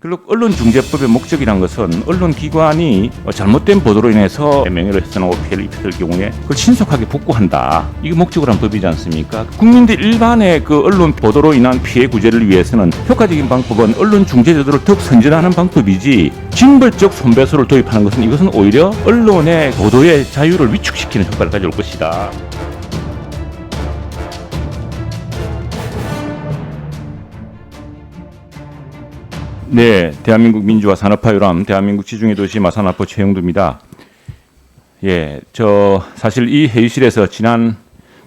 그리고 언론중재법의 목적이란 것은 언론기관이 잘못된 보도로 인해서 명예를 훼손하고 피해를 입혔을 경우에 그걸 신속하게 복구한다. 이게 목적으로 한 법이지 않습니까? 국민들 일반의 그 언론 보도로 인한 피해 구제를 위해서는 효과적인 방법은 언론중재제도를 더욱 선진화하는 방법이지 징벌적 손배소를 도입하는 것은 이것은 오히려 언론의 보도의 자유를 위축시키는 효과를 가져올 것이다. 네, 대한민국 민주화 산업화 유람, 대한민국 지중해 도시 마산업부 최영두입니다. 예, 사실 이 회의실에서 지난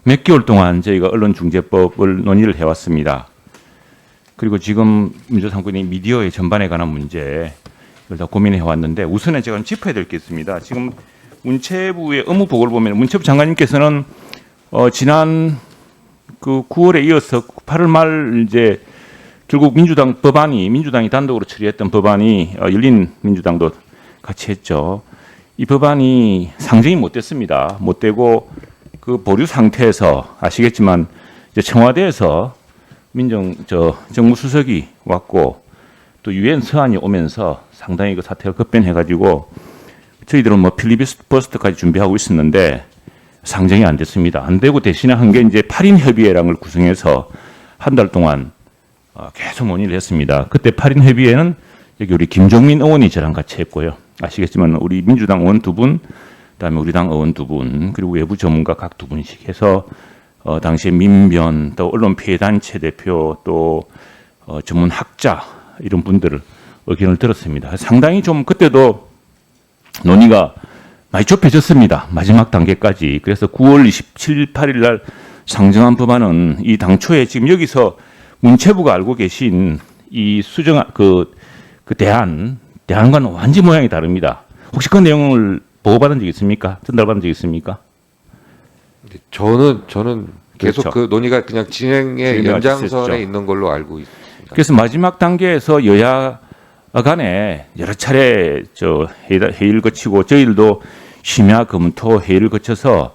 몇 개월 동안 저희가 언론중재법을 논의를 해왔습니다. 그리고 지금 민주상권이 미디어의 전반에 관한 문제 이걸 다 고민해왔는데 우선은 제가 짚어야 될 게 있습니다. 지금 문체부의 업무 보고를 보면 문체부 장관님께서는 지난 그 9월에 이어서 8월 말 이제 결국 민주당이 단독으로 처리했던 법안이 열린민주당도 같이 했죠. 이 법안이 상정이 못 됐습니다. 못 되고 그 보류 상태에서 아시겠지만 이제 청와대에서 정무수석이 왔고 또 유엔 서한이 오면서 상당히 그 사태가 급변해가지고 저희들은 뭐 필리버스터까지 준비하고 있었는데 상정이 안 됐습니다. 안 되고 대신에 한 게 이제 8인 협의회라는 걸 구성해서 한 달 동안 계속 논의를 했습니다. 그때 8인 협의회는 여기 우리 김종민 의원이 저랑 같이 했고요. 아시겠지만 우리 민주당 의원 2분, 그다음에 우리 당 의원 2분, 그리고 외부 전문가 각 2분씩 해서 당시에 민변, 또 언론 피해 단체 대표, 또 전문 학자 이런 분들을 의견을 들었습니다. 상당히 좀 그때도 논의가 많이 좁혀졌습니다. 마지막 단계까지. 그래서 9월 27일, 8일 날 상정한 법안은 이 당초에 지금 여기서 문체부가 알고 계신 이 대안과는 완전 모양이 다릅니다. 혹시 그 내용을 보고받은 적 있습니까? 전달받은 적 있습니까? 저는 계속 그렇죠. 그 논의가 그냥 진행의 연장선에 있는 걸로 알고 있습니다. 그래서 마지막 단계에서 여야 간에 여러 차례 회의를 거치고 저희들도 심야 검토 회의를 거쳐서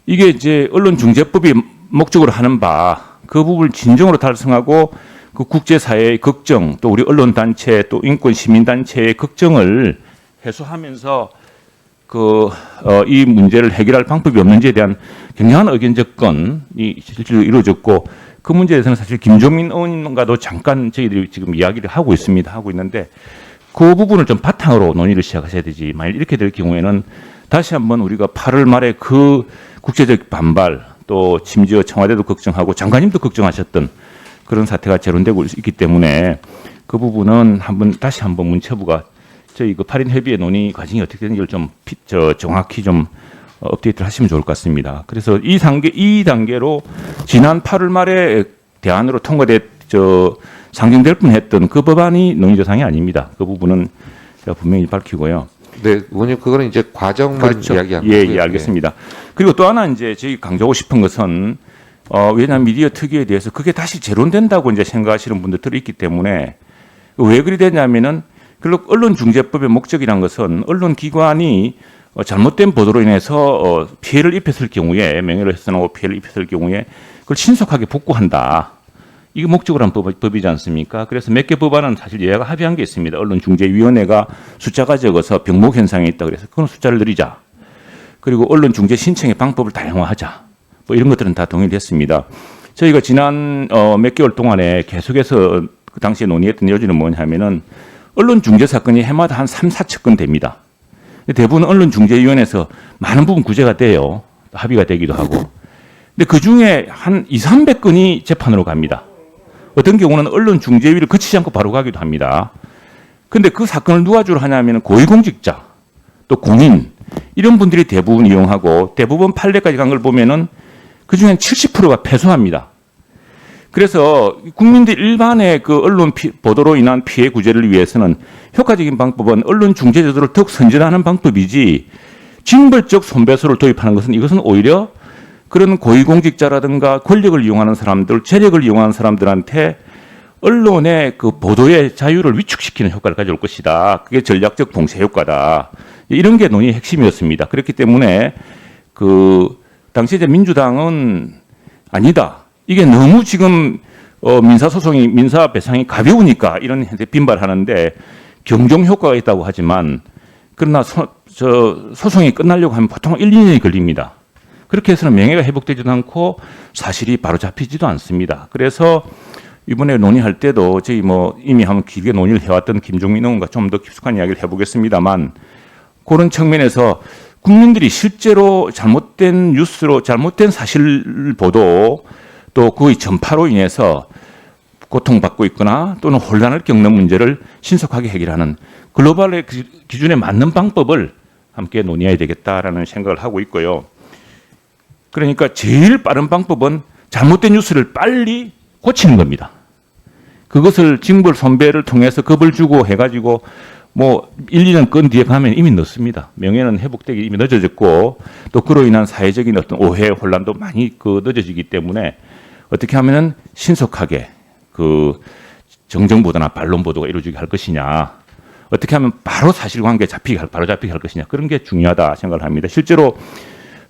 이게 이제 언론중재법이 목적으로 하는 바 그 부분을 진정으로 달성하고 그 국제사회의 걱정 또 우리 언론단체 또 인권시민단체의 걱정을 해소하면서 이 문제를 해결할 방법이 없는지에 대한 굉장한 의견 접근이 실제로 이루어졌고 그 문제에 대해서는 사실 김종민 의원님과도 잠깐 저희들이 지금 이야기를 하고 있는데 그 부분을 좀 바탕으로 논의를 시작하셔야 되지. 만일 이렇게 될 경우에는 다시 한번 우리가 8월 말에 그 국제적 반발 또 심지어 청와대도 걱정하고 장관님도 걱정하셨던 그런 사태가 재론되고 있기 때문에 그 부분은 다시 한번 문체부가 저희 그 8인 협의회 논의 과정이 어떻게 되는지를 좀 정확히 좀 업데이트를 하시면 좋을 것 같습니다. 그래서 이 단계로 지난 8월 말에 대안으로 상정될 뻔했던 그 법안이 논의 대상이 아닙니다. 그 부분은 제가 분명히 밝히고요. 네, 의원님 그거는 이제 과정만 그렇죠. 이야기한 거고요. 예, 알겠습니다. 그리고 또 하나 이제 저희 강조하고 싶은 것은 왜냐하면 미디어 특위에 대해서 그게 다시 재론된다고 이제 생각하시는 분들이 있기 때문에 왜 그리 되냐면은 결국 언론중재법의 목적이란 것은 언론기관이 잘못된 보도로 인해서 피해를 입혔을 경우에 명예를 훼손하고 피해를 입혔을 경우에 그걸 신속하게 복구한다. 이게 목적으로 한 법이지 않습니까? 그래서 몇 개 법안은 사실 여야가 합의한 게 있습니다. 언론중재위원회가 숫자가 적어서 병목 현상이 있다 그래서 그건 숫자를 늘리자. 그리고 언론중재 신청의 방법을 다양화하자. 뭐 이런 것들은 다 동의를 했습니다. 저희가 지난 몇 개월 동안에 계속해서 그 당시에 논의했던 여지는 뭐냐면은 언론중재 사건이 해마다 한 3, 4천 건 됩니다. 대부분 언론중재위원회에서 많은 부분 구제가 돼요. 합의가 되기도 하고. 근데 그 중에 한 2, 300건이 재판으로 갑니다. 어떤 경우는 언론중재위를 거치지 않고 바로 가기도 합니다. 근데 그 사건을 누가 주로 하냐면 고위공직자, 또 공인, 이런 분들이 대부분 이용하고 대부분 판례까지 간 걸 보면은 그 중엔 70%가 패소합니다. 그래서 국민들 일반의 그 언론 보도로 인한 피해 구제를 위해서는 효과적인 방법은 언론중재제도를 더욱 선진화하는 방법이지 징벌적 손배소를 도입하는 것은 이것은 오히려 그런 고위공직자라든가 권력을 이용하는 사람들, 재력을 이용하는 사람들한테 언론의 그 보도의 자유를 위축시키는 효과를 가져올 것이다. 그게 전략적 봉쇄 효과다. 이런 게 논의의 핵심이었습니다. 그렇기 때문에 그 당시 이제 민주당은 아니다. 이게 너무 지금 민사소송이 민사 배상이 가벼우니까 이런 현재 빈발하는데 경종 효과가 있다고 하지만 그러나 소송이 끝나려고 하면 보통 1, 2년이 걸립니다. 그렇게 해서는 명예가 회복되지도 않고 사실이 바로 잡히지도 않습니다. 그래서 이번에 논의할 때도 저희 뭐 이미 한번 길게 논의를 해왔던 김종민 의원과 좀 더 깊숙한 이야기를 해보겠습니다만 그런 측면에서 국민들이 실제로 잘못된 뉴스로 잘못된 사실 보도 또 그의 전파로 인해서 고통받고 있거나 또는 혼란을 겪는 문제를 신속하게 해결하는 글로벌의 기준에 맞는 방법을 함께 논의해야 되겠다라는 생각을 하고 있고요. 그러니까 제일 빠른 방법은 잘못된 뉴스를 빨리 고치는 겁니다. 그것을 징벌 손배를 통해서 겁을 주고 해가지고 뭐 1, 2년 끈 뒤에 가면 이미 늦습니다. 명예는 회복되기 이미 늦어졌고 또 그로 인한 사회적인 어떤 오해, 혼란도 많이 늦어지기 때문에 어떻게 하면은 신속하게 그 정정보도나 반론보도가 이루어지게 할 것이냐, 어떻게 하면 바로 사실관계 바로 잡히게 할 것이냐, 그런 게 중요하다 생각을 합니다. 실제로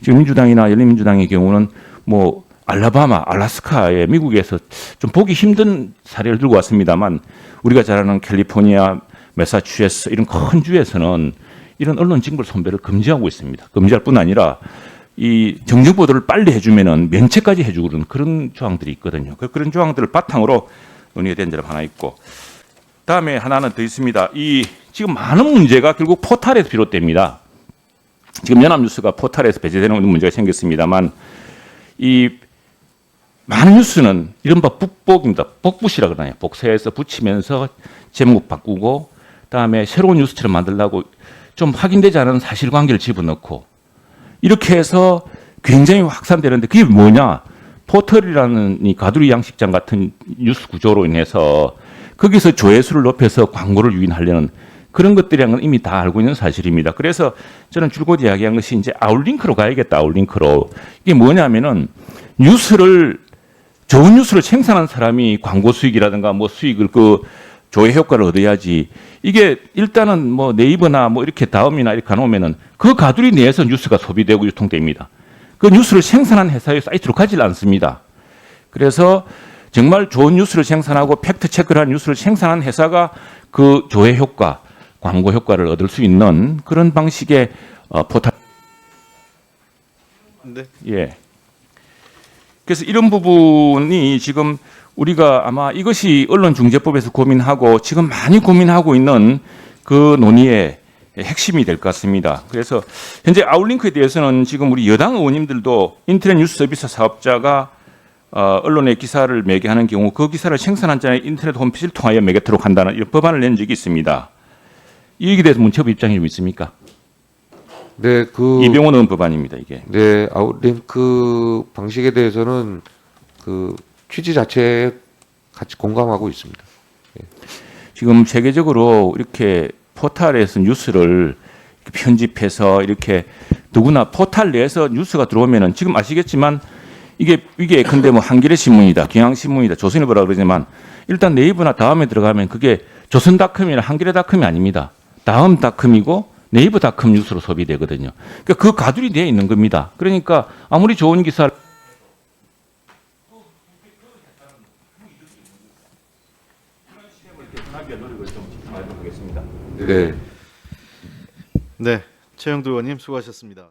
지금 민주당이나 열린민주당의 경우는 뭐 알라바마, 알라스카에 미국에서 좀 보기 힘든 사례를 들고 왔습니다만 우리가 잘 아는 캘리포니아, 매사추세츠 이런 큰 주에서는 이런 언론 징벌 손배를 금지하고 있습니다. 금지할 뿐 아니라 이 정정 보도를 빨리 해주면은 면책까지 해주고 그런 조항들이 있거든요. 그런 조항들을 바탕으로 논의가 된 점이 하나 있고, 다음에 하나는 더 있습니다. 이 지금 많은 문제가 결국 포탈에서 비롯됩니다. 지금 연합뉴스가 포탈에서 배제되는 문제가 생겼습니다만 이 많은 뉴스는 이른바 북복입니다. 복붙이라 그러나요? 복사해서 붙이면서 제목 바꾸고 그다음에 새로운 뉴스처럼 만들려고 좀 확인되지 않은 사실관계를 집어넣고 이렇게 해서 굉장히 확산되는데 그게 뭐냐? 포털이라는 이 가두리 양식장 같은 뉴스 구조로 인해서 거기서 조회수를 높여서 광고를 유인하려는 그런 것들이란 건 이미 다 알고 있는 사실입니다. 그래서 저는 줄곧 이야기한 것이 이제 아웃링크로 가야겠다. 아웃링크로. 이게 뭐냐면은 좋은 뉴스를 생산한 사람이 광고 수익이라든가 뭐 수익을 조회 효과를 얻어야지. 이게 일단은 뭐 네이버나 뭐 이렇게 다음이나 이렇게 가놓으면은 그 가두리 내에서 뉴스가 소비되고 유통됩니다. 그 뉴스를 생산한 회사의 사이트로 가지 않습니다. 그래서 정말 좋은 뉴스를 생산하고 팩트 체크를 한 뉴스를 생산한 회사가 그 조회 효과, 광고 효과를 얻을 수 있는 그런 방식의 포탈. 네. 예. 그래서 이런 부분이 지금 우리가 아마 이것이 언론중재법에서 고민하고 지금 많이 고민하고 있는 그 논의의 핵심이 될 것 같습니다. 그래서 현재 아웃링크에 대해서는 지금 우리 여당 의원님들도 인터넷 뉴스 서비스 사업자가 언론에 기사를 매개하는 경우 그 기사를 생산한 자의 인터넷 홈페이지를 통하여 매개토록 한다는 이런 법안을 낸 적이 있습니다. 이 얘기에 대해서 문체부 입장이 좀 있습니까? 네, 이병헌 의원 법안입니다, 이게. 네, 아웃링크 방식에 대해서는 그 취지 자체에 같이 공감하고 있습니다. 지금 세계적으로 이렇게 포탈에서 뉴스를 편집해서 이렇게 누구나 포탈 내에서 뉴스가 들어오면은 지금 아시겠지만 이게 근데 뭐 한겨레 신문이다, 경향신문이다, 조선일보라 그러지만 일단 네이버나 다음에 들어가면 그게 조선닷컴이나 한겨레닷컴이 아닙니다. 다음닷컴이고 네이버닷컴 뉴스로 소비되거든요. 그러니까 그 가두리 내에 있는 겁니다. 그러니까 아무리 좋은 기사를 네. 네. 최영두 의원님 수고하셨습니다.